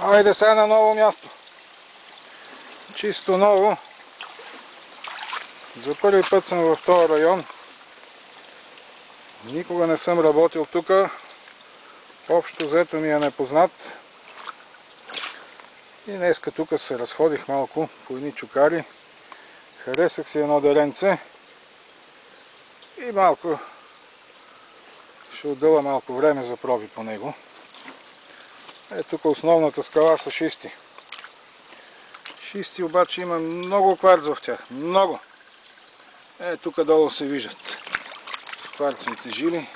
Айде сега на ново място. Чисто ново. За първи път съм в този район. Никога не съм работил тук. Общо взето ми е непознат. И днеска тук се разходих малко по едни чукари. Харесах си едно деренце. И малко ще отделя малко време за проби по него. Тук основната скала са шисти. Шисти обаче има много кварц в тях. Много. Тук долу се виждат кварцовите жили.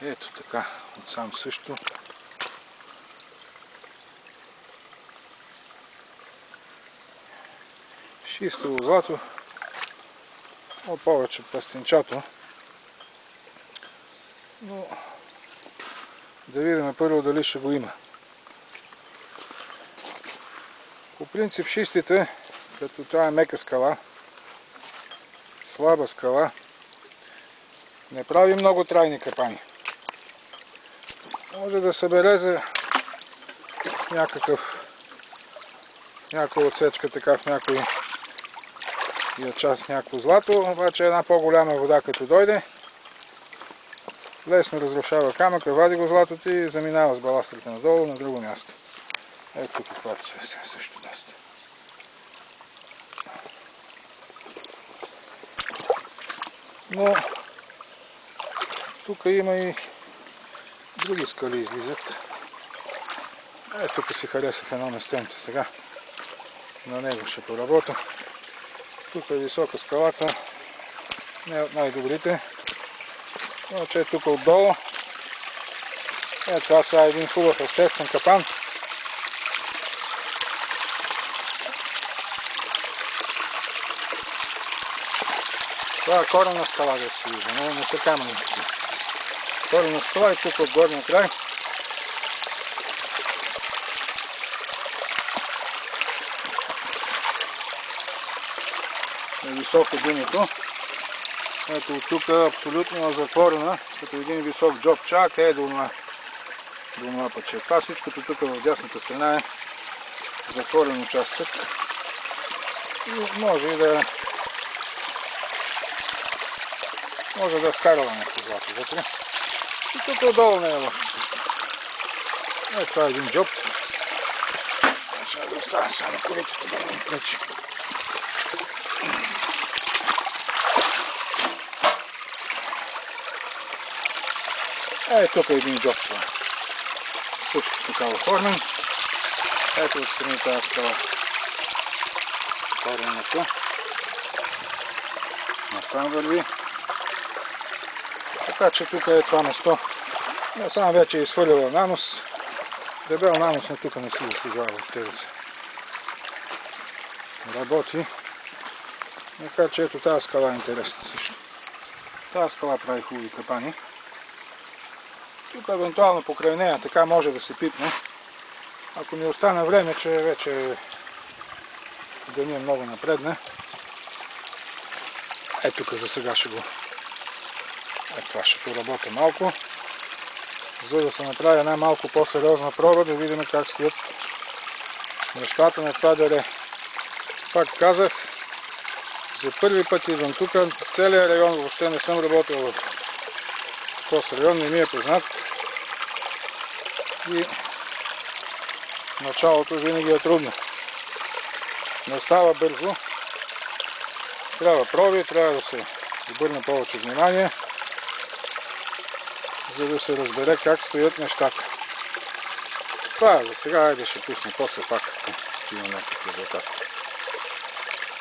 Ето така, отсам също. Шистово злато. Повече пластинчато. Но да видим първо дали ще го има. По принцип шистите, като това е мека скала, слаба скала, не прави много трайни капани. Може да събере за някаква отсечка така в някой част някакво злато, обаче една по-голяма вода като дойде, лесно разрушава камъка, вади го златото и заминава с баластрите надолу на друго място. Ето тук кварц е също доста. Но тук има и други скали излизат. Тук си харесах едно местенце сега. На него ще поработя. Тук е висока скалата. Не от най-добрите. Но че е тук отдолу. Това са един хубав естествен капан. Това е коренна скала, да се вижда, не са камъни. Коренна скала и тук от горния край. Е високо дъното. Ето от тук абсолютно затворена, като един висок джоб чак до това пъче. Това всичкото тук в дясната страна е затворен участък. И може да вкарва някакво злато вътре. И тук отдолу не е лошо също. Това е един джоб. Ще да оставя само коритото да не пречи. Тук е един джоб. Също така оформен. Ето отстрани тази скала. Кореното. Насам върви. Така че тук е това место. Насам вече е изхвърлила нанос. Дебел нанос на тук не си заслужава въобще да се работи. Така че ето тази скала е интересна също. Тази скала прави хубави капани. Тук евентуално покрай нея така може да се пипне. Ако ми остане време, че вече деня много напредне. Тук за сега ще го... това ще поработя малко. За да се направи една малко по-сериозна проба, да видим как стоят нещата на това дере. Пак казах, за първи път идвам тук. Целият район въобще не съм работил в този район, не ми е познат. И началото винаги е трудно. Не става бързо. Трябва проби, трябва да се обърне повече внимание, за да се разбере как стоят нещата. Това е за сега, айде ще пусна после пак, ако има някакъв резултат.